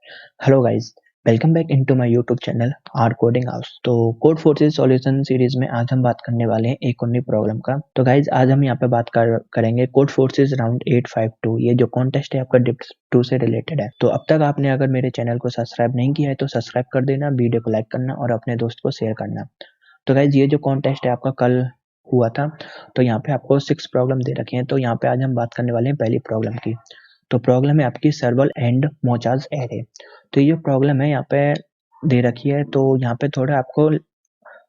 Hello guys, welcome back into my YouTube channel are coding house. तो code forces solution series में आज हम बात करने वाले हैं एक और नई प्रॉब्लम का। तो गाइस आज हम यहाँ पे बात करेंगे कोड फोर्सेस राउंड 852। ये जो कॉन्टेस्ट है आपका डिप्स 2 से रिलेटेड है। तो अब तक आपने अगर मेरे चैनल को सब्सक्राइब नहीं किया है तो सब्सक्राइब कर देना, वीडियो को लाइक करना और अपने दोस्त को शेयर करना। तो गाइस ये जो कॉन्टेस्ट है आपका कल हुआ था, तो यहाँ पे आपको 6 प्रॉब्लम दे रखे हैं। तो यहाँ पे आज हम बात करने वाले हैं पहली प्रॉब्लम की। तो प्रॉब्लम है आपकी सर्वल एंड मोचाज एरे। तो ये प्रॉब्लम है यहाँ पे दे रखी है, तो यहाँ पे थोड़ा आपको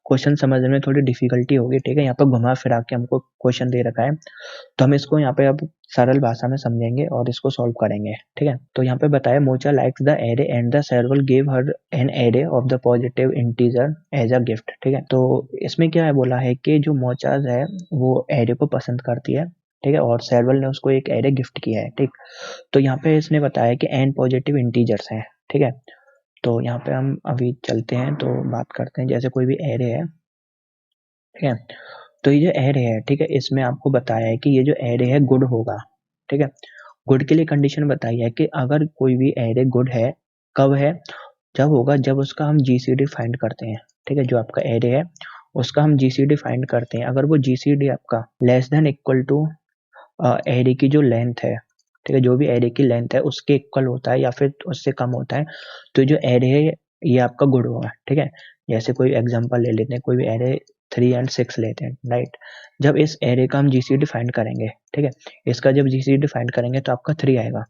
क्वेश्चन समझने में थोड़ी डिफिकल्टी होगी। ठीक है, यहाँ पे घुमा फिरा के हमको क्वेश्चन दे रखा है, तो हम इसको यहाँ पे अब सरल भाषा में समझेंगे और इसको सॉल्व करेंगे। ठीक है, तो यहाँ पे बताया Mocha likes the array and the Serval give her an array of the positive integer as a gift. ठीक है, तो इसमें क्या है बोला है कि जो मोचाज है वो एरे को पसंद करती है। ठीक है, और सर्वल ने उसको एक एरे गिफ्ट किया है। ठीक, तो यहाँ पे इसने बताया कि एन पॉजिटिव इंटीजर्स हैं। ठीक है, तो यहाँ पे हम अभी चलते हैं तो बात करते हैं। जैसे कोई भी एरे है, ठीक है, तो ये जो एरे है, ठीक है, इसमें आपको बताया है कि ये जो एरे है गुड होगा। ठीक है, गुड के लिए कंडीशन बताई है कि अगर कोई भी एरे गुड है, कब है, जब होगा जब उसका हम जीसीडी फाइंड करते हैं। ठीक है, जो आपका एरे है उसका हम जीसीडी फाइंड करते हैं। अगर वो जीसीडी आपका less than equal to array की जो लेंथ है, ठीक है, जो भी एरे की लेंथ है उसके इक्वल होता है या फिर उससे कम होता है, तो जो एरे है ये आपका गुड होगा। ठीक है, जैसे कोई एग्जांपल ले लेते हैं, कोई भी एरे 3 एंड 6 लेते हैं, राइट। जब इस एरे का हम जीसीडी फाइंड करेंगे, ठीक है, इसका जब जीसीडी फाइंड करेंगे तो आपका 3 आएगा।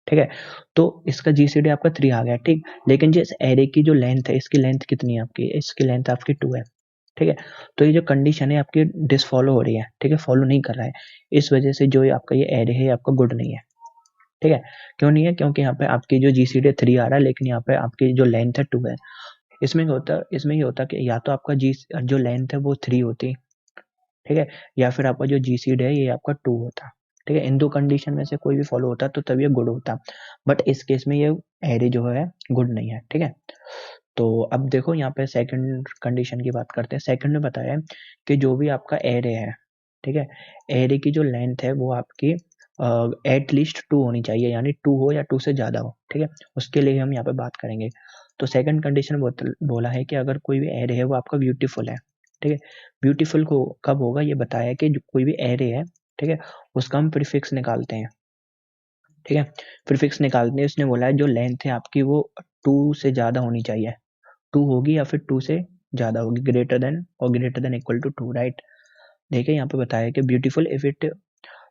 ठीक है, तो इसका जीसीडी आपका 3 आ गया। ठीक, लेकिन जिस एरे की जो लेंथ है, इसकी लेंथ कितनी है आपकी, इसकी लेंथ आपकी 2 है। ठीक है, तो ये जो कंडीशन है आपकी डिसफॉलो हो रही है। ठीक है, फॉलो नहीं कर रहा है, इस वजह से जो आपका ये एरे है आपका गुड नहीं है। ठीक है, क्यों नहीं है, क्योंकि यहाँ पे आपकी जो जीसीडी 3 आ रहा है लेकिन यहाँ पे आपकी जो लेंथ है 2 है। इसमें ये होता कि या तो आपका जी जो लेंथ है वो 3 होती, ठीक है, या फिर आपका जो जीसीडी है ये आपका 2 होता। ठीक है, इन दो कंडीशन में से कोई भी फॉलो होता तो तब ये गुड होता, बट इस केस में ये एरे जो है गुड नहीं है। ठीक है, तो अब देखो यहाँ पे सेकंड कंडीशन की बात करते हैं। सेकंड में बताया है कि जो भी आपका एरे है, ठीक है, एरे की जो लेंथ है वो आपकी एट लीस्ट 2 होनी चाहिए, यानी 2 हो या 2 से ज़्यादा हो। ठीक है, उसके लिए हम यहाँ पे बात करेंगे। तो सेकंड कंडीशन बोला है कि अगर कोई भी एरे है वो आपका ब्यूटीफुल है। ठीक है, ब्यूटीफुल को कब होगा ये बताया है कि जो कोई भी एरे है, ठीक है, उसका हम प्रीफिक्स निकालते हैं। ठीक है, प्रीफिक्स निकालते हैं, उसने बोला है जो लेंथ है आपकी वो 2 से ज़्यादा होनी चाहिए। 2 होगी या फिर 2 से ज़्यादा होगी, ग्रेटर देन और greater than equal to 2, right. देखिए यहाँ पे बताया कि beautiful if it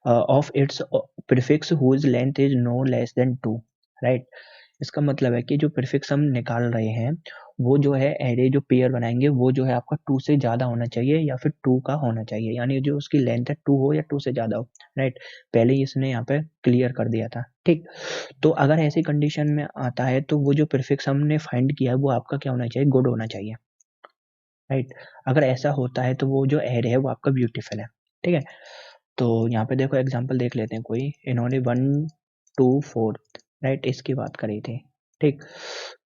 of its prefix whose length is no less than 2, right. इसका मतलब है कि जो प्रीफिक्स हम निकाल रहे हैं वो जो है एरे जो पेयर बनाएंगे वो जो है आपका 2 से ज़्यादा होना चाहिए या फिर 2 का होना चाहिए, यानी जो उसकी लेंथ है 2 हो या 2 से ज़्यादा हो, राइट। पहले ही इसने यहाँ पे क्लियर कर दिया था। ठीक, तो अगर ऐसी कंडीशन में आता है तो वो जो प्रीफिक्स हमने फाइंड किया है वो आपका क्या होना चाहिए, गुड होना चाहिए, राइट। अगर ऐसा होता है तो वो जो एरे है वो आपका ब्यूटीफुल है। ठीक है, तो यहाँ पे देखो एग्जांपल देख लेते हैं। कोई इन्होंने 1 2 4, राइट, इसकी बात करी थी। ठीक,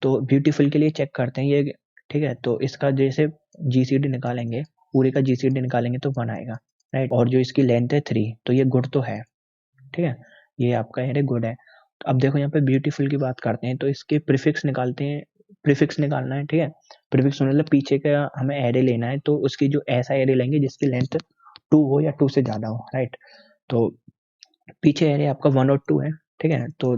तो ब्यूटीफुल के लिए चेक करते हैं ये। ठीक है, तो इसका जैसे जीसीडी निकालेंगे, पूरे का जीसीडी निकालेंगे तो 1 आएगा, राइट। और जो इसकी लेंथ है 3, तो ये गुड तो है। ठीक है, ये आपका एरे गुड है। तो अब देखो यहाँ पे ब्यूटीफुल की बात करते हैं, तो इसके प्रीफिक्स निकालते हैं। प्रीफिक्स निकालना है, ठीक है, प्रीफिक्स मतलब पीछे का हमें एरे लेना है, तो उसकी जो ऐसा एरे लेंगे जिसकी लेंथ 2 हो या 2 से ज़्यादा हो, राइट। तो पीछे एरे आपका 1 और 2 है। ठीक है, तो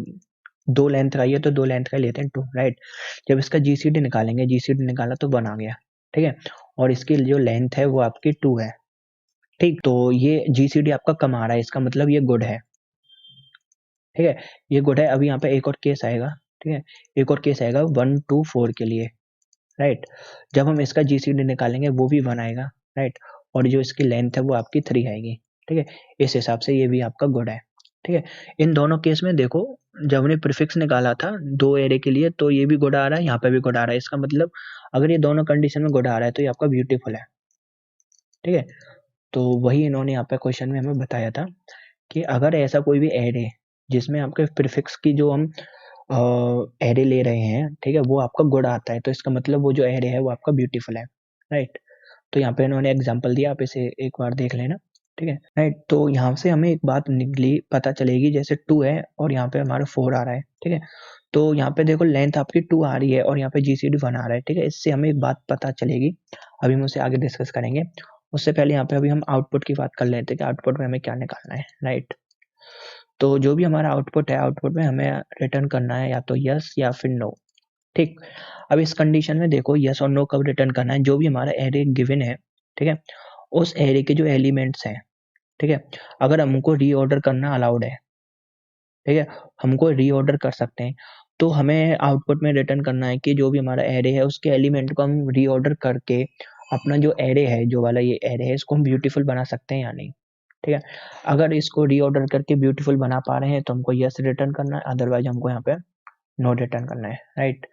2 लेंथ का है तो 2 लेंथ का लेते हैं 2, राइट। जब इसका जीसीडी निकालेंगे, जीसीडी निकाला तो 1 आ गया। ठीक है, और इसकी जो लेंथ है वो आपकी 2 है। ठीक, तो ये जीसीडी आपका कम आ रहा है, इसका मतलब ये गुड है। ठीक है, ये गुड है। अभी यहाँ पे एक और केस आएगा। ठीक है, एक और केस आएगा 1 2 4 के लिए, राइट। जब हम इसका जीसीडी निकालेंगे वो भी 1 आएगा, राइट, और जो इसकी लेंथ है वो आपकी 3 आएगी। ठीक है, इस हिसाब से ये भी आपका गुड है। ठीक है, इन दोनों केस में देखो, जब हमने प्रीफिक्स निकाला था 2 एरे के लिए तो ये भी गुड आ रहा है, यहाँ पे भी गुड आ रहा है। इसका मतलब अगर ये दोनों कंडीशन में गुड आ रहा है तो ये आपका ब्यूटीफुल है। ठीक है, तो वही इन्होंने यहाँ पे क्वेश्चन में हमें बताया था कि अगर ऐसा कोई भी एरे जिसमें आपके प्रीफिक्स की जो हम एरे ले रहे हैं, ठीक है, वो आपका गुड आता है, तो इसका मतलब वो जो एरे है वो आपका ब्यूटीफुल है, राइट। तो यहाँ पे इन्होंने एग्जांपल दिया, आप इसे एक बार देख लेना। ठीक है, राइट। तो यहाँ से हमें एक बात निकली, पता चलेगी, जैसे 2 है और यहाँ पे हमारा 4 आ रहा है। ठीक है, तो यहाँ पे देखो लेंथ आपकी 2 आ रही है और यहाँ पे जीसीडी 1 आ रहा है, ठीक है। इससे हमें एक बात पता चलेगी, अभी हम उसे आगे डिस्कस करेंगे। उससे पहले यहाँ पे अभी हम आउटपुट की बात कर लेते हैं कि आउटपुट में हमें क्या निकालना है, राइट। तो जो भी हमारा आउटपुट है, आउटपुट में हमें रिटर्न करना है या तो यस या फिर नो, ठीक। अब इस कंडीशन में देखो यस और नो कब रिटर्न करना है, जो भी हमारा एरे गिवन है, ठीक है, उस एरे के जो एलिमेंट्स हैं, ठीक है, अगर हमको रीऑर्डर करना अलाउड है, ठीक है, हमको रीऑर्डर कर सकते हैं, तो हमें आउटपुट में रिटर्न करना है कि जो भी हमारा एरे है उसके एलिमेंट को हम रीऑर्डर करके अपना जो एरे है, जो वाला ये एरे है, इसको हम ब्यूटीफुल बना सकते हैं या नहीं, ठीक है। अगर इसको रीऑर्डर करके ब्यूटीफुल बना पा रहे हैं तो हमको यस रिटर्न करना है, अदरवाइज हमको यहाँ पे नो रिटर्न करना है, राइट।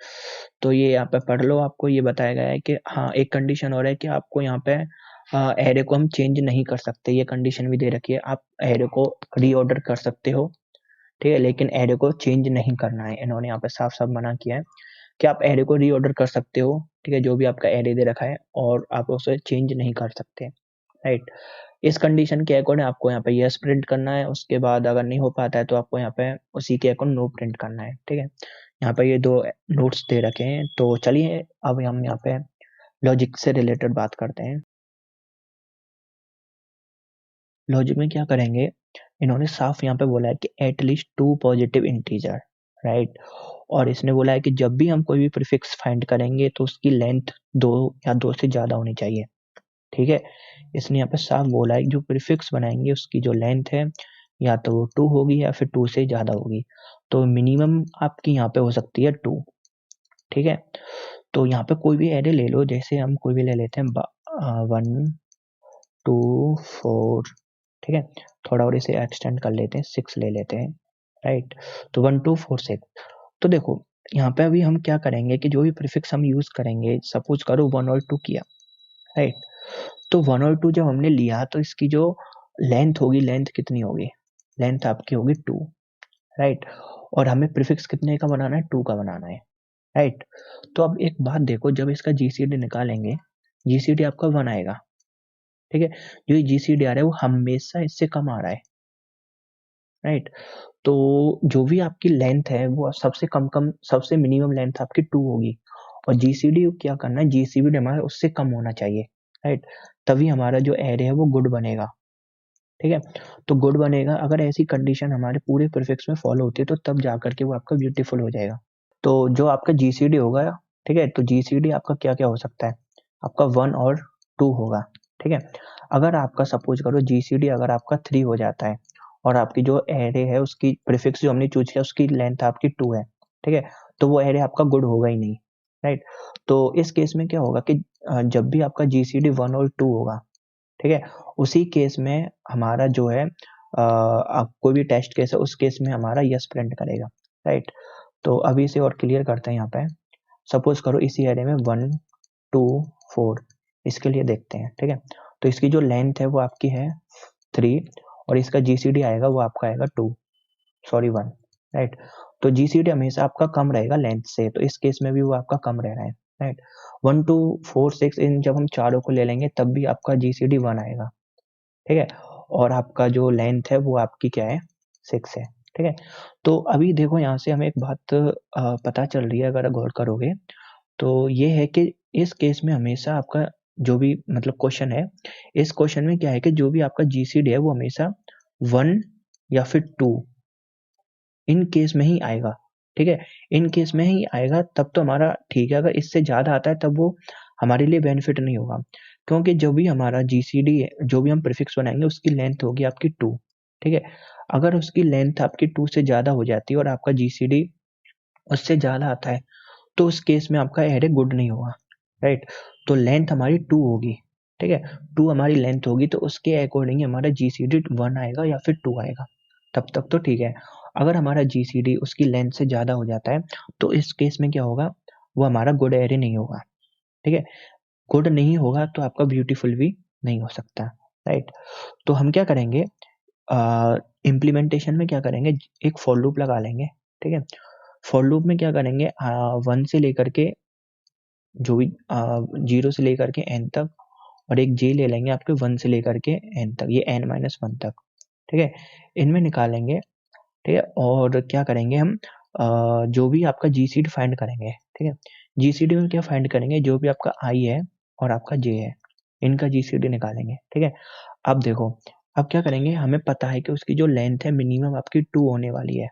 तो ये यहाँ पे पढ़ लो, आपको ये बताया गया है कि हाँ एक कंडीशन और है कि आपको यहाँ पे एरे को हम चेंज नहीं कर सकते, ये कंडीशन भी दे रखी है। आप एरे को रीऑर्डर कर सकते हो, ठीक है, लेकिन एरे को चेंज नहीं करना है। इन्होंने यहाँ पे साफ साफ मना किया है कि आप एरे को रीऑर्डर कर सकते हो, ठीक है, जो भी आपका एरे दे रखा है, और आप उसे चेंज नहीं कर सकते, राइट। इस कंडीशन के अकॉर्डिंग आपको यहाँ पे यस प्रिंट करना है, उसके बाद अगर नहीं हो पाता है तो आपको यहाँ पे उसी के अकॉर्डिंग नो प्रिंट करना है, ठीक है। यहाँ पे ये दो नोट्स दे रखे हैं, तो चलिए अब हम यहाँ पे लॉजिक से रिलेटेड बात करते हैं। लॉजिक में क्या करेंगे, इन्होंने साफ यहाँ पे बोला है कि एटलीस्ट 2 पॉजिटिव इंटीजर, राइट। और इसने बोला है कि जब भी हम कोई भी प्रीफिक्स फाइंड करेंगे तो उसकी लेंथ 2 या 2 से ज़्यादा होनी चाहिए, ठीक है। इसने यहाँ पे साफ बोला है जो प्रीफिक्स बनाएंगे उसकी जो लेंथ है या तो 2 होगी या फिर 2 से ज़्यादा होगी, तो मिनिमम आपकी यहाँ पे हो सकती है 2, ठीक है। तो यहाँ पे कोई भी एरे ले लो, जैसे हम कोई भी ले लेते हैं 1 2 4, ठीक है। थोड़ा और इसे एक्सटेंड कर लेते हैं, 6 ले लेते हैं, राइट। तो 1 2 4 6। तो देखो यहाँ पे अभी हम क्या करेंगे कि जो भी प्रीफिक्स हम यूज करेंगे, सपोज करो 1 और 2 किया, राइट। तो 1 और 2 जब हमने लिया तो इसकी जो लेंथ होगी, लेंथ कितनी होगी, लेंथ आपकी होगी 2, राइट। और हमें प्रीफिक्स कितने का बनाना है, 2 का बनाना है, राइट। तो अब एक बात देखो, जब इसका जीसीडी निकालेंगे, जीसीडी आपका 1 आएगा, ठीक है। जो जीसीडी आ रहा है वो हमेशा इससे कम आ रहा है, राइट। तो जो भी आपकी लेंथ है वो सबसे कम सबसे मिनिमम लेंथ आपकी 2 होगी, और जीसीडी क्या करना है, जीसीडी हमारा उससे कम होना चाहिए, राइट। तभी हमारा जो एरे है वो गुड बनेगा, ठीक है। तो गुड बनेगा, अगर ऐसी कंडीशन हमारे पूरे प्रीफिक्स में फॉलो होती है तो तब जाकर के वो आपका ब्यूटीफुल हो जाएगा। तो जो आपका जीसीडी होगा, ठीक है, तो जीसीडी आपका क्या क्या हो सकता है, आपका 1 और 2 होगा, ठीक है। अगर आपका सपोज करो जीसीडी अगर आपका 3 हो जाता है और आपकी जो एरे है उसकी प्रीफिक्स जो हमने चूज किया उसकी लेंथ आपकी 2 है, ठीक है, तो वो एरे आपका गुड होगा ही नहीं, राइट। तो इस केस में क्या होगा कि जब भी आपका जीसीडी 1 और 2 होगा, ठीक है, उसी केस में हमारा जो है आप कोई भी टेस्ट केस है उस केस में हमारा यस प्रिंट करेगा, राइट। तो अभी इसे और क्लियर करते हैं। यहाँ पे सपोज करो इसी एरे में 1 2 4, इसके लिए देखते हैं, ठीक है। तो इसकी जो लेंथ है वो आपकी है 3, और इसका जीसीडी आएगा वो आपका आएगा 2, सॉरी 1, राइट। तो जीसीडी हमेशा आपका कम रहेगा लेंथ से, तो इस केस में भी वो आपका कम रह रहा है, राइट। 1 2 4 6 इन जब हम चारों को ले लेंगे तब भी आपका जीसीडी 1 आएगा, ठीक है। और आपका जो लेंथ है वो आपकी क्या है, 6 है, ठीक है। तो अभी देखो यहाँ से हमें एक बात पता चल रही है, अगर गौर करोगे तो ये है कि इस केस में हमेशा आपका जो भी मतलब क्वेश्चन है, इस क्वेश्चन में क्या है कि जो भी आपका जीसीडी है वो हमेशा 1 या फिर 2 इन केस में ही आएगा, ठीक है। इन केस में ही आएगा तब तो हमारा ठीक है, अगर इससे ज़्यादा आता है तब वो हमारे लिए बेनिफिट नहीं होगा, क्योंकि जो भी हमारा जीसीडी जो भी हम प्रीफिक्स बनाएंगे उसकी लेंथ होगी आपकी 2, ठीक है। अगर उसकी लेंथ आपकी 2 से ज़्यादा हो जाती है और आपका जीसीडी उससे ज़्यादा आता है तो उस केस में आपका एरे गुड नहीं होगा, राइट। तो लेंथ हमारी 2 होगी, ठीक है, 2 हमारी लेंथ होगी तो उसके अकॉर्डिंग हमारा जीसीडी 1 आएगा या फिर 2 आएगा, तब तक तो ठीक है। अगर हमारा जीसीडी उसकी लेंथ से ज़्यादा हो जाता है तो इस केस में क्या होगा, वो हमारा गुड एरे नहीं होगा, ठीक है। गुड नहीं होगा तो आपका ब्यूटीफुल भी नहीं हो सकता, राइट। तो हम क्या करेंगे, इम्प्लीमेंटेशन में क्या करेंगे, एक फॉर लूप लगा लेंगे, ठीक है। फॉर लूप में क्या करेंगे, 1 से लेकर के जो भी 0 से लेकर के n तक, और एक j ले लेंगे आपके 1 से लेकर के n तक, ये n-1 तक, ठीक है। इनमें निकालेंगे, ठीक है। और क्या करेंगे हम, जो भी आपका जीसीडी फाइंड करेंगे, ठीक है। जीसीडी में क्या फाइंड करेंगे, जो भी आपका आई है और आपका जे है, इनका जीसीडी निकालेंगे, ठीक है। अब देखो, अब क्या करेंगे, हमें पता है कि उसकी जो लेंथ है मिनिमम आपकी 2 होने वाली है,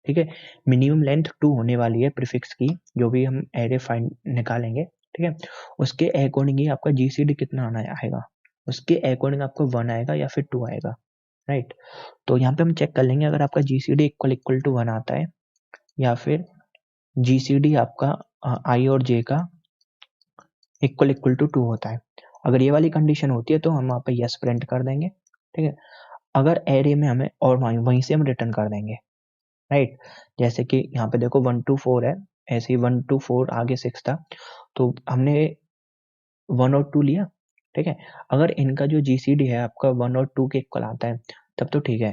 ठीक है। मिनिमम लेंथ 2 होने वाली है प्रीफिक्स की, जो भी हम एरे फाइंड निकालेंगे, ठीक है। उसके अकॉर्डिंग ही आपका जीसीडी कितना आना आएगा, उसके अकॉर्डिंग आपको 1 आएगा या फिर 2 आएगा, राइट। तो यहाँ पे हम चेक कर लेंगे अगर आपका जीसीडी इक्वल इक्वल टू 1 आता है या फिर जीसीडी आपका आई और जे का इक्वल इक्वल टू 2 होता है। अगर ये वाली कंडीशन होती है तो हम वहाँ पे यस प्रिंट कर देंगे, ठीक है। अगर एरे में हमें और वहीं से हम रिटर्न कर देंगे, राइट। जैसे कि यहाँ पे देखो 1 to 4 है, ऐसे ही 1 to 4 आगे 6 था, तो हमने 1 और 2 लिया, ठीक है। अगर इनका जो जीसीडी है आपका 1 और 2 के इक्वल आता है तब तो ठीक है,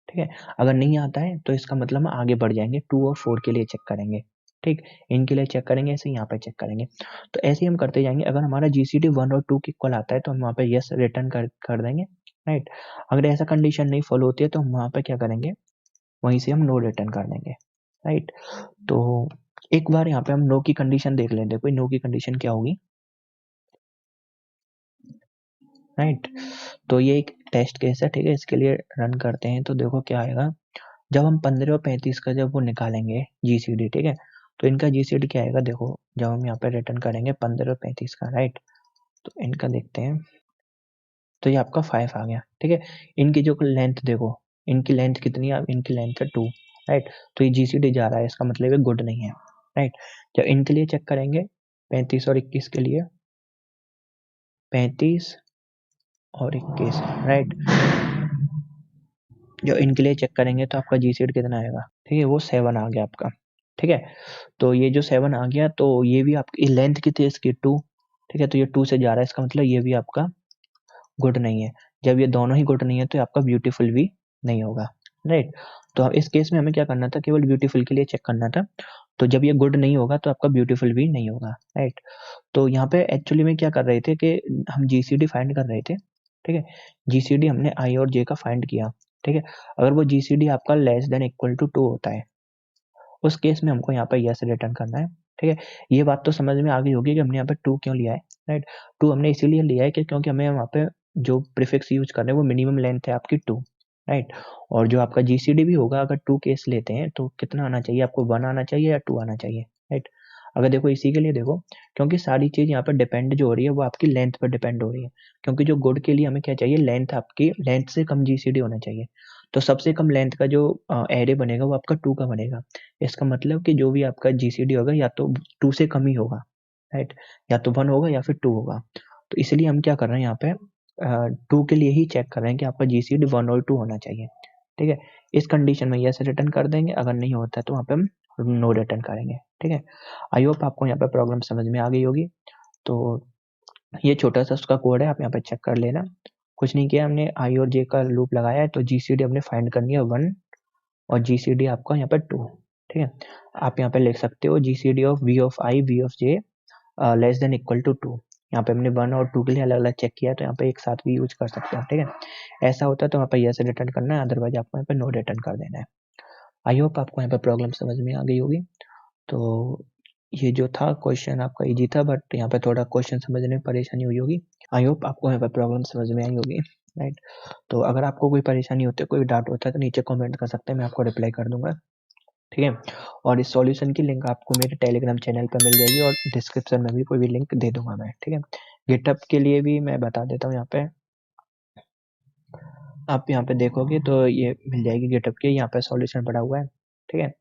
ठीक है। अगर नहीं आता है तो इसका मतलब हम आगे बढ़ जाएंगे, 2 और 4 के लिए चेक करेंगे, ठीक। इनके लिए चेक करेंगे, ऐसे यहाँ पे चेक करेंगे, तो ऐसे ही हम करते जाएंगे। अगर हमारा जीसीडी 1 और 2 के इक्वल आता है तो हम वहाँ पे यस रिटर्न कर देंगे, राइट। अगर ऐसा कंडीशन नहीं फॉलो होती है तो हम वहाँ पे क्या करेंगे, वहीं से हम नो रिटर्न कर देंगे, राइट। तो एक बार यहाँ पे हम नो की कंडीशन देख लेते हैं, कोई नो की कंडीशन क्या होगी, राइट। तो ये एक टेस्ट केस है, ठीक है। इसके लिए रन करते हैं तो देखो क्या आएगा। जब हम 15 और 35 का जब वो निकालेंगे जीसीडी, ठीक है, तो इनका जीसीडी क्या आएगा, देखो जब हम यहाँ पे रिटर्न करेंगे 15 और 35 का, राइट, तो इनका देखते हैं, तो ये आपका 5 आ गया, ठीक है। इनकी जो लेंथ देखो, इनकी लेंथ कितनी है, इनकी लेंथ है 2, राइट। तो ये जीसीडी जा रहा है, इसका मतलब ये गुड नहीं है, राइट। जब इनके लिए चेक करेंगे 35 और 21 के लिए, 35 और 21, राइट। जो इनके लिए चेक करेंगे तो आपका जीसीडी कितना आएगा, ठीक है, वो 7 आ गया आपका, ठीक है। तो ये जो 7 आ गया, तो ये भी आपकी लेंथ कितनी है इसकी 2, ठीक है। तो ये 2 से जा रहा है, इसका मतलब ये भी आपका गुड नहीं है। जब ये दोनों ही गुड नहीं है तो ये आपका ब्यूटीफुल भी नहीं होगा, राइट। तो अब इस केस में हमें क्या करना था, केवल ब्यूटीफुल के लिए चेक करना था। तो जब ये गुड नहीं होगा तो आपका ब्यूटीफुल भी नहीं होगा, राइट। तो यहाँ पे एक्चुअली में क्या कर रहे थे कि हम जीसीडी फाइंड कर रहे थे, ठीक है। जीसीडी हमने आई और जे का फाइंड किया, ठीक है। अगर वो जीसीडी आपका लेस देन इक्वल टू 2 होता है, उस केस में हमको यहाँ पे यस रिटर्न करना है, ठीक है। ये बात तो समझ में आ गई होगी कि हमने यहाँ पे 2 क्यों लिया है, राइट। 2 हमने इसीलिए लिया है कि क्योंकि हमें वहाँ पे जो प्रीफिक्स यूज कर रहे हैं वो मिनिमम लेंथ है आपकी 2, राइट। और जो आपका जीसीडी भी होगा, अगर 2 केस लेते हैं तो कितना आना चाहिए आपको, 1 आना चाहिए या 2 आना चाहिए, राइट। अगर देखो इसी के लिए देखो, क्योंकि सारी चीज यहाँ पर डिपेंड जो हो रही है वो आपकी लेंथ पर डिपेंड हो रही है, क्योंकि जो गुड के लिए हमें क्या चाहिए, लेंथ, आपकी लेंथ से कम जीसीडी होना चाहिए। तो सबसे कम लेंथ का जो एरे बनेगा वो आपका 2 का बनेगा। इसका मतलब कि जो भी आपका जीसीडी होगा या तो 2 से कम ही होगा, राइट, या तो 1 होगा या फिर 2 होगा। तो इसलिए हम क्या कर रहे हैं यहाँ पे 2 के लिए ही चेक कर रहे हैं कि आपका जीसीडी 1 और 2 होना चाहिए, ठीक है। इस कंडीशन में यस रिटर्न कर देंगे, अगर नहीं होता है तो वहाँ पे हम नो रिटर्न करेंगे, ठीक है। आई होप आपको यहाँ पे प्रॉब्लम समझ में आ गई होगी। तो ये छोटा सा उसका कोड है, आप यहाँ पे चेक कर लेना। कुछ नहीं किया हमने, आई और जे का लूप लगाया है, तो जीसीडी हमने फाइंड करनी है 1 और जीसीडी आपका यहाँ पे 2, ठीक है। आप यहाँ पे लिख सकते हो GCD of V of I V of J less than equal to 2। यहाँ पे हमने 1 और 2 के लिए अलग अलग चेक किया, तो यहाँ पे एक साथ भी यूज कर सकते हैं, ठीक है। ऐसा होता है तो यहाँ पे यस रिटर्न करना है, अदरवाइज आपको यहाँ पे नो रिटर्न कर देना है। आई होप आपको यहाँ पे प्रॉब्लम समझ में आ गई होगी। तो ये जो था क्वेश्चन आपका इजी था, बट यहाँ पे थोड़ा क्वेश्चन समझने में परेशानी हुई होगी। आई होप आपको यहाँ पे प्रॉब्लम समझ में आई होगी, राइट। तो अगर आपको कोई परेशानी होती है, कोई डाउट होता है तो नीचे कमेंट कर सकते हैं, मैं आपको रिप्लाई कर दूंगा, ठीक है। और इस सॉल्यूशन की लिंक आपको मेरे टेलीग्राम चैनल पर मिल जाएगी और डिस्क्रिप्शन में भी कोई भी लिंक दे दूंगा मैं, ठीक है। गिटहब के लिए भी मैं बता देता हूँ, यहाँ पे आप यहाँ पे देखोगे तो ये मिल जाएगी गिटहब के, यहाँ पे सॉल्यूशन पड़ा हुआ है, ठीक है।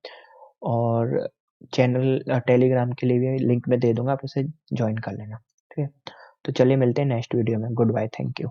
और चैनल टेलीग्राम के लिए भी लिंक मैं दे दूंगा, आप उसे ज्वाइन कर लेना, ठीक है। तो चलिए मिलते हैं नेक्स्ट वीडियो में, गुड बाय, थैंक यू।